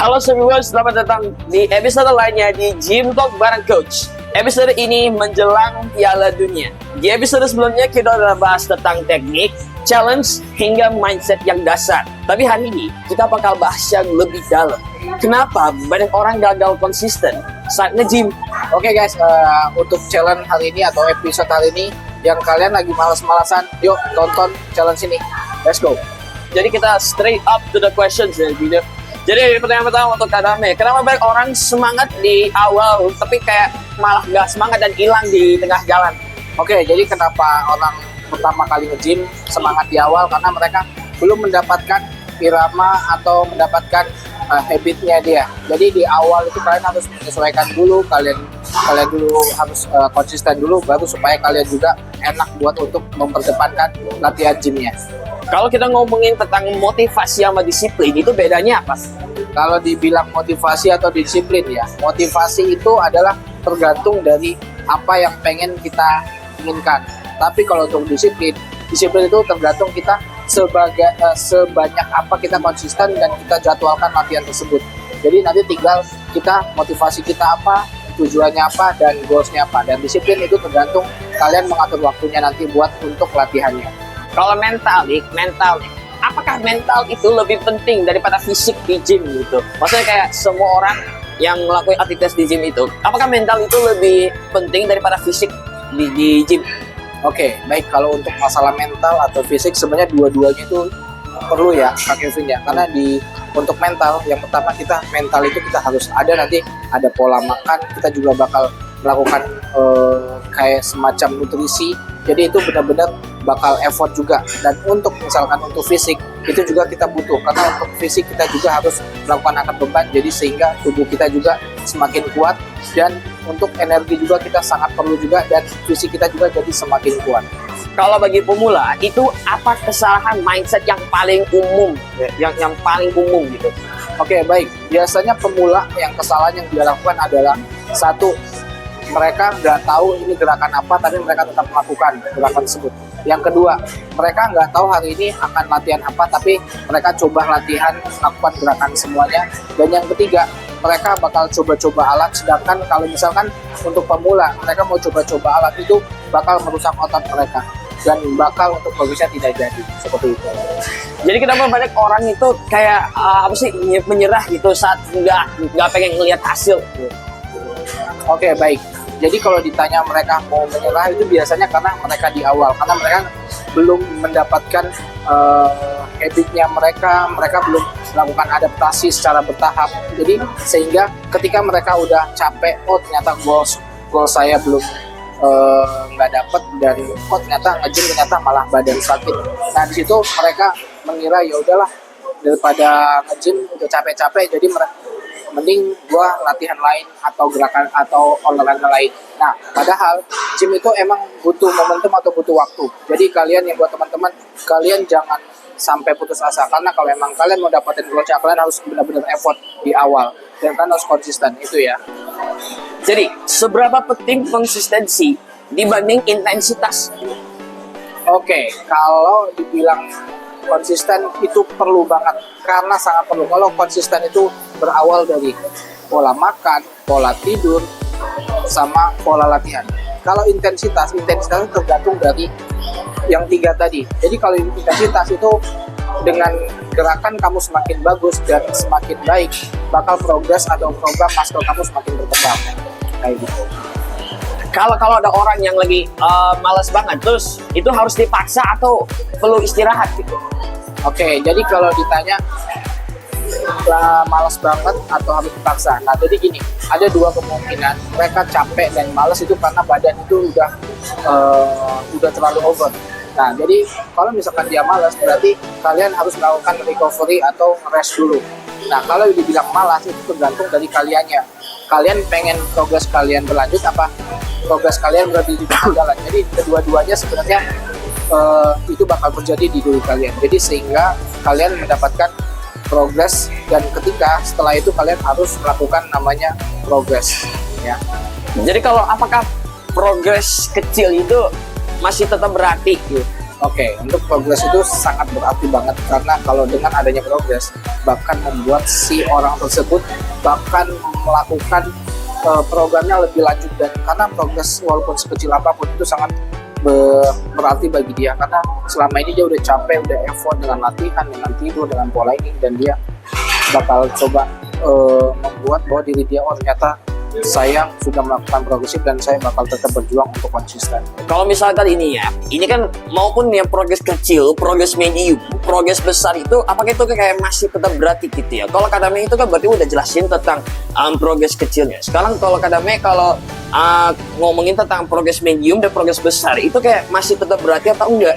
Halo semua, selamat datang di episode lainnya di Gym Talk bareng Coach. Episode ini menjelang Piala Dunia. Di episode sebelumnya kita udah bahas tentang teknik, challenge, hingga mindset yang dasar. Tapi hari ini kita bakal bahas yang lebih dalam. Kenapa banyak orang gagal konsisten saat nge-gym? Oke guys, untuk challenge hari ini atau episode hari ini, yang kalian lagi malas-malasan, yuk tonton challenge ini. Let's go. Jadi kita straight up to the questions dari video. Jadi pertanyaan pertama untuk Kak Dame, kenapa banyak orang semangat di awal tapi kayak malah gak semangat dan hilang di tengah jalan? Oke, jadi kenapa orang pertama kali nge-gym semangat di awal? Karena mereka belum mendapatkan irama atau mendapatkan habitnya dia. Jadi di awal itu kalian harus menyesuaikan dulu, kalian dulu harus konsisten dulu, baru supaya kalian juga enak buat untuk memperdepankan latihan gymnya. Kalau kita ngomongin tentang motivasi sama disiplin, itu bedanya apa? Kalau dibilang motivasi atau disiplin ya, motivasi itu adalah tergantung dari apa yang pengen kita inginkan. Tapi kalau untuk disiplin itu tergantung kita sebanyak apa kita konsisten dan kita jadwalkan latihan tersebut. Jadi nanti tinggal kita motivasi kita apa, tujuannya apa, dan goalsnya apa. Dan disiplin itu tergantung kalian mengatur waktunya nanti buat untuk latihannya. Kalau mental nih, apakah mental itu lebih penting daripada fisik di gym gitu? Maksudnya kayak semua orang yang melakukan aktivitas di gym itu, apakah mental itu lebih penting daripada fisik di gym? Oke, baik, kalau untuk masalah mental atau fisik sebenarnya dua-duanya itu perlu ya Kak Kevin ya. Karena untuk mental, yang pertama mental itu kita harus ada pola makan, kita juga bakal melakukan kayak semacam nutrisi. Jadi itu benar-benar bakal effort juga. Dan untuk misalkan untuk fisik itu juga kita butuh, karena untuk fisik kita juga harus melakukan angkat beban, jadi sehingga tubuh kita juga semakin kuat, dan untuk energi juga kita sangat perlu juga, dan fisik kita juga jadi semakin kuat. Kalau bagi pemula itu apa kesalahan mindset yang paling umum, yang paling umum gitu? Oke, baik, biasanya pemula yang kesalahan yang dia lakukan adalah satu, mereka nggak tahu ini gerakan apa, tapi mereka tetap melakukan gerakan tersebut. Yang kedua, mereka nggak tahu hari ini akan latihan apa, tapi mereka coba latihan, melakukan gerakan semuanya. Dan yang ketiga, mereka bakal coba-coba alat, sedangkan kalau misalkan untuk pemula, mereka mau coba-coba alat itu bakal merusak otot mereka, dan bakal untuk progresnya tidak jadi, seperti itu. Jadi kenapa banyak orang itu kayak menyerah gitu saat nggak pengen ngelihat hasil? Oke, baik. Jadi kalau ditanya mereka mau menyerah itu biasanya karena mereka di awal, karena mereka belum mendapatkan habitnya mereka belum melakukan adaptasi secara bertahap. Jadi sehingga ketika mereka udah capek, oh ternyata goal saya belum nggak dapet, dan oh ternyata nge-gym ternyata malah badan sakit. Nah di situ mereka mengira ya udahlah, daripada nge-gym udah capek-capek, jadi mending gua latihan lain atau gerakan atau olahraga lain. Nah, padahal gym itu emang butuh momentum atau butuh waktu. Jadi kalian yang buat teman-teman, kalian jangan sampai putus asa, karena kalau emang kalian mau dapetin goalnya, kalian harus benar-benar effort di awal, dan kalian harus konsisten, itu ya. Jadi, seberapa penting konsistensi dibanding intensitas? Oke, kalau dibilang konsisten itu perlu banget, karena sangat perlu. Kalau konsisten itu berawal dari pola makan, pola tidur, sama pola latihan. Kalau intensitas itu tergantung dari yang tiga tadi. Jadi kalau intensitas itu dengan gerakan kamu semakin bagus dan semakin baik, bakal progres atau program muscle kamu semakin berkembang. Kayak gitu. Kalau ada orang yang lagi malas banget, terus itu harus dipaksa atau perlu istirahat gitu? Oke, jadi kalau ditanya malas banget atau harus dipaksa. Nah, jadi gini, ada dua kemungkinan. Mereka capek dan malas itu karena badan itu udah terlalu over. Nah, jadi kalau misalkan dia malas, berarti kalian harus melakukan recovery atau rest dulu. Nah, kalau dibilang malas itu tergantung dari kaliannya. Kalian pengen progres kalian berlanjut apa progres kalian berarti di jalan. Jadi kedua-duanya sebenarnya itu bakal terjadi di diri kalian. Jadi sehingga kalian mendapatkan progres, dan ketika setelah itu kalian harus melakukan namanya progres ya. Jadi apakah progres kecil itu masih tetap berarti gitu? Oke, untuk progres itu sangat berarti banget karena kalau dengan adanya progres bahkan membuat si orang tersebut bahkan melakukan programnya lebih lanjut, dan karena progres walaupun sekecil apapun itu sangat berarti bagi dia karena selama ini dia udah capek, udah effort dengan latihan, dengan tidur, dengan pola ini, dan dia bakal coba membuat bahwa diri dia, oh ternyata saya sudah melakukan progresif dan saya bakal tetap berjuang untuk konsisten. Kalau misalkan ini ya, ini kan maupun yang progres kecil, progres medium, progres besar itu, apakah itu kayak masih tetap berarti gitu ya? Kalau Kadame itu kan berarti udah jelasin tentang progres kecilnya. Sekarang kalau Kadame kalau ngomongin tentang progres medium dan progres besar, itu kayak masih tetap berarti atau enggak?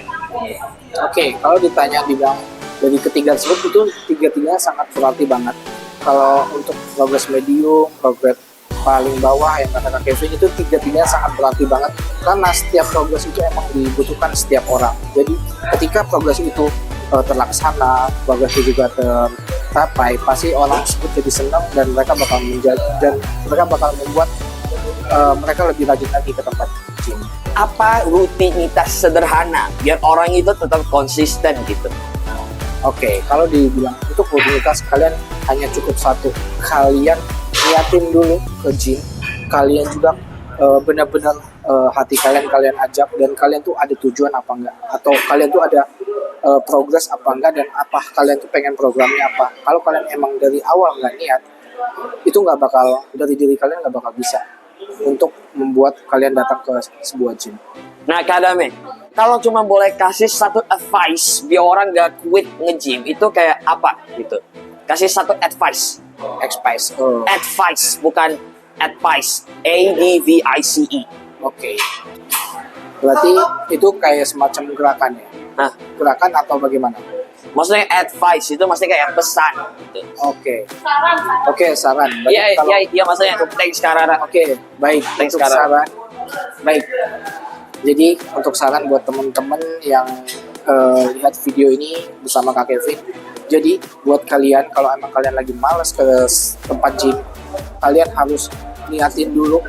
Oke, kalau ditanya dibilang dari ketiga tersebut itu tiga-tiganya sangat berarti banget. Kalau untuk progres medium, progres paling bawah yang kata Kak Kevin itu tiga-tiganya sangat berarti banget karena setiap progres itu emang dibutuhkan setiap orang. Jadi ketika progres itu terlaksana, progres itu juga tercapai, pasti orang tersebut jadi senang dan mereka bakal menjadi, dan mereka bakal membuat mereka lebih rajin lagi ke tempat gym. Apa rutinitas sederhana biar orang itu tetap konsisten gitu? Oke, kalau dibilang itu rutinitas, kalian hanya cukup satu, kalian niatin dulu ke gym, kalian juga benar-benar hati kalian ajak, dan kalian tuh ada tujuan apa enggak, atau kalian tuh ada progres apa enggak, dan apa kalian tuh pengen programnya apa. Kalau kalian emang dari awal nggak niat, itu nggak bakal, dari diri kalian nggak bakal bisa untuk membuat kalian datang ke sebuah gym. Nah Kadame, kalau cuma boleh kasih satu advice biar orang gak quit nge-gym, itu kayak apa gitu? Kasih satu advice. Exercise. Advice, bukan advice. ADVICE. Oke. Berarti itu kayak semacam gerakan ya? Nah, Gerakan atau bagaimana? maksudnya advice itu maksudnya kayak pesan gitu. Oke. Oke, saran. Berarti Iya, kalau- iya, maksudnya thanks Karara. Oke, baik. Thanks, Untuk Kara. saran, baik. Jadi untuk saran buat teman-teman yang lihat video ini bersama Kak Kevin, jadi buat kalian kalau emang kalian lagi malas ke tempat gym, kalian harus niatin dulu.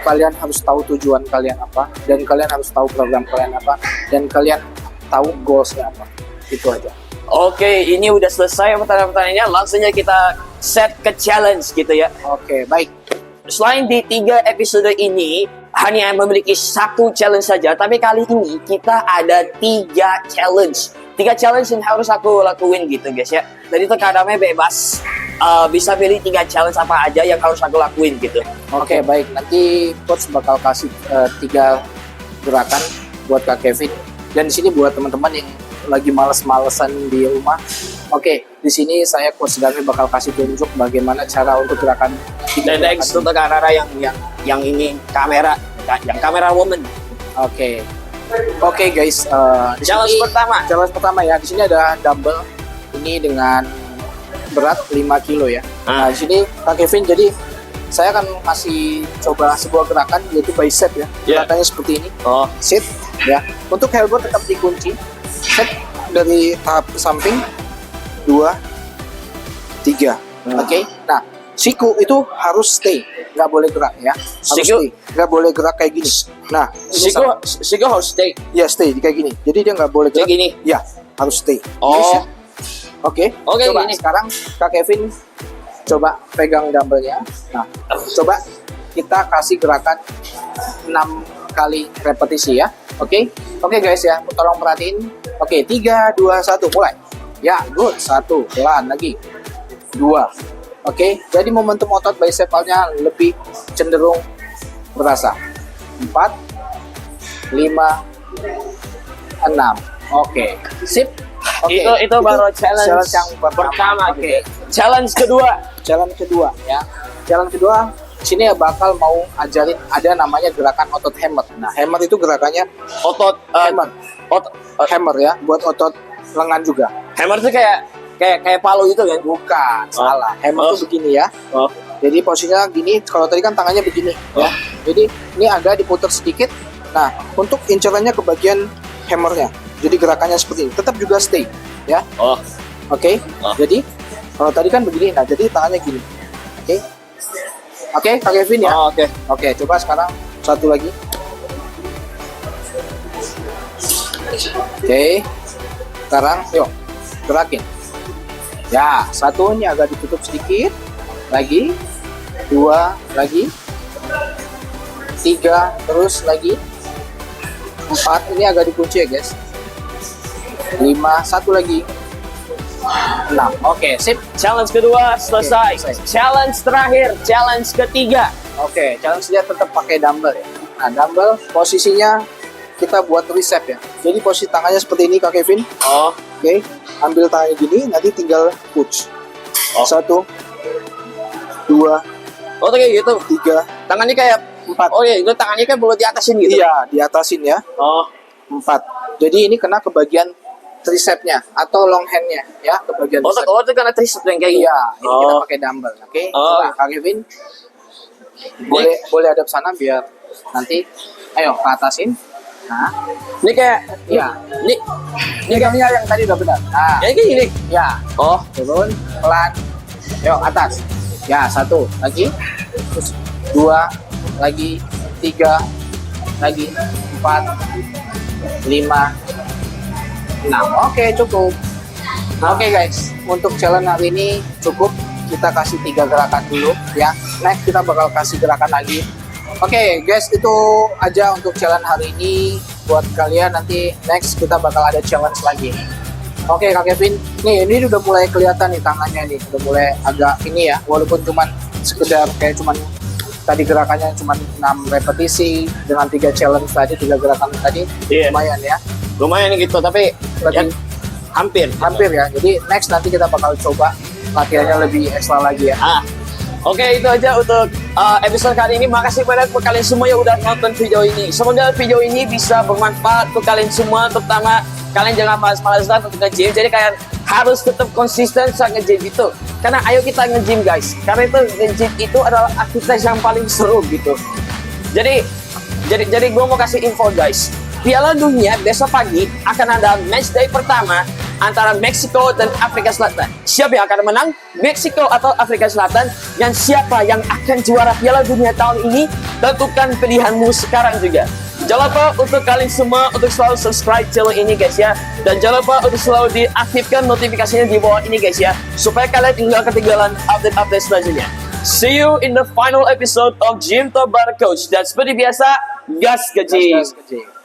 Kalian harus tahu tujuan kalian apa, dan kalian harus tahu program kalian apa, dan kalian tahu goalsnya apa. Itu aja. Oke, ini udah selesai pertanyaan-pertanyaannya. Langsung aja kita set ke challenge gitu ya. Oke, baik. Selain di 3 episode ini hanya memiliki satu challenge saja, tapi kali ini kita ada 3 challenge. 3 challenge yang harus aku lakuin gitu guys ya. Jadi itu Kadame bebas bisa pilih 3 challenge apa aja yang harus aku lakuin gitu. Oke, baik. Nanti coach bakal kasih 3 gerakan buat Kak Kevin. Dan di sini buat teman-teman yang lagi males-malesan di rumah. Oke, di sini saya coach Dami bakal kasih tunjuk bagaimana cara untuk gerakan. Dan thanks untuk Karara yang ini kamera, yang kamera woman. Oke. Oke guys, di Challenge sini- pertama. Challenge pertama ya. Di sini ada dumbbell ini dengan berat 5 kilo ya. Nah, di sini Kak Kevin, jadi saya akan masih coba sebuah gerakan yaitu bicep ya. Yeah. Gerakannya seperti ini. Oh, Sit ya. Untuk elbow tetap dikunci. Set dari tahap samping 2 3. Oke. Nah, siku itu harus stay, nggak boleh gerak ya. Harus Siku- stay, nggak boleh gerak kayak gini. Nah, Sigo harus stay. ya stay kayak gini. Jadi dia nggak boleh gerak. Kayak gini. Ya, harus stay. Oh. Yes, ya? Oke. Oke, Coba gini. sekarang Kak Kevin coba pegang dumbbellnya. Nah, coba kita kasih gerakan 6 kali repetisi ya. Oke. Oke guys ya, tolong perhatiin. Oke, 3 2 1 mulai. Ya, good. 1 pelan lagi. 2. Oke, jadi momentum otot bicepnya lebih cenderung berasa. 4 5 6. Oke. Sip. Oke. Itu baru challenge yang pertama. Oke. Challenge kedua. Challenge kedua ya. Challenge kedua sini ya bakal mau ajarin ada namanya gerakan otot hammer. Nah, hammer itu gerakannya Otot hammer. otot Hammer ya, buat otot lengan juga. hammer itu kayak palu itu kan? Bukan, salah. Hammer Oh. itu begini ya. Oh. Jadi posisinya gini, kalau tadi kan tangannya begini ya. Jadi ini agak diputar sedikit. Nah, untuk incerannya ke bagian hammernya. Jadi gerakannya seperti ini. Tetap juga stay ya. Oh. Oke. Oh. Jadi kalau tadi kan begini. Nah, jadi tangannya gini. Oke. Oke, Kak Kevin ya. Oh, oke. Oke, coba sekarang satu lagi. Oke. Sekarang yuk gerakin. Ya, satu ini agak ditutup sedikit. Lagi. 2 lagi. 3 terus lagi. 4 ini agak dikunci ya guys. 5 satu lagi. 6. Oke, sip. Challenge kedua selesai. Oke, selesai. Challenge terakhir, challenge ketiga. Oke, challenge dia tetap pakai dumbbell ya. Nah, dumbbell posisinya kita buat tricep ya. Jadi posisi tangannya seperti ini Kak Kevin. Oh, Oke, ambil tangannya gini, nanti tinggal push. Oh. 1 2 oh tuh kayak gitu. 3 Tangannya kayak 4. oh iya, itu tangannya kayak perlu diatasin gitu. Iya, di atasin ya. Oh, 4. Jadi ini kena ke bagian tricepnya atau long handnya ya, ke bagian oh, tricep. tuh karena tricep yang kayak gitu. Iya, ini kita Oh. pakai dumbbell. Oke, Oh. coba Kak Kevin. Boleh hadap sana biar nanti ayo ke atasin. Nah, Ini kayak iya. ini Ini kayaknya yang tadi udah benar. Nah, kayak gini. ya, Oh, turun pelan. Yuk, atas. Ya, 1 lagi. Terus 2 lagi, 3 lagi, 4 5 6. Oke, cukup. Oke guys, untuk challenge hari ini cukup. Kita kasih 3 gerakan dulu ya. Next kita bakal kasih gerakan lagi. Oke guys, itu aja untuk challenge hari ini. Buat kalian nanti next kita bakal ada challenge lagi. Oke Kak Kevin, nih ini udah mulai kelihatan nih tangannya nih, udah mulai agak ini ya, walaupun cuman sekedar kayak cuman tadi gerakannya cuman 6 repetisi dengan 3 challenge tadi, 3 gerakan tadi, Iya. lumayan ya. lumayan gitu, tapi ya, Lebih hampir. hampir ya. Jadi next nanti kita bakal coba latihannya lebih ekstra lagi ya. Oke, itu aja untuk episode kali ini. Makasih banyak buat kalian semua yang udah nonton video ini. Semoga video ini bisa bermanfaat untuk kalian semua, terutama kalian jangan malas-malasan untuk nge-gym. Jadi kalian harus tetap konsisten saat nge-gym itu. Karena ayo kita nge-gym guys. Karena itu nge-gym itu adalah aktivitas yang paling seru gitu. Jadi gue mau kasih info guys. Piala Dunia besok pagi akan ada match day pertama antara Meksiko dan Afrika Selatan. Siapa yang akan menang? Meksiko atau Afrika Selatan? Dan siapa yang akan juara Piala Dunia tahun ini? Tentukan pilihanmu sekarang juga. Jangan lupa untuk kalian semua untuk selalu subscribe channel ini guys ya. Dan jangan lupa untuk selalu diaktifkan notifikasinya di bawah ini guys ya. Supaya kalian tidak ketinggalan update-update selanjutnya. See you in the final episode of Gym Talk Bareng Coach. Dan seperti biasa, gas ke gym. Gas ke gym.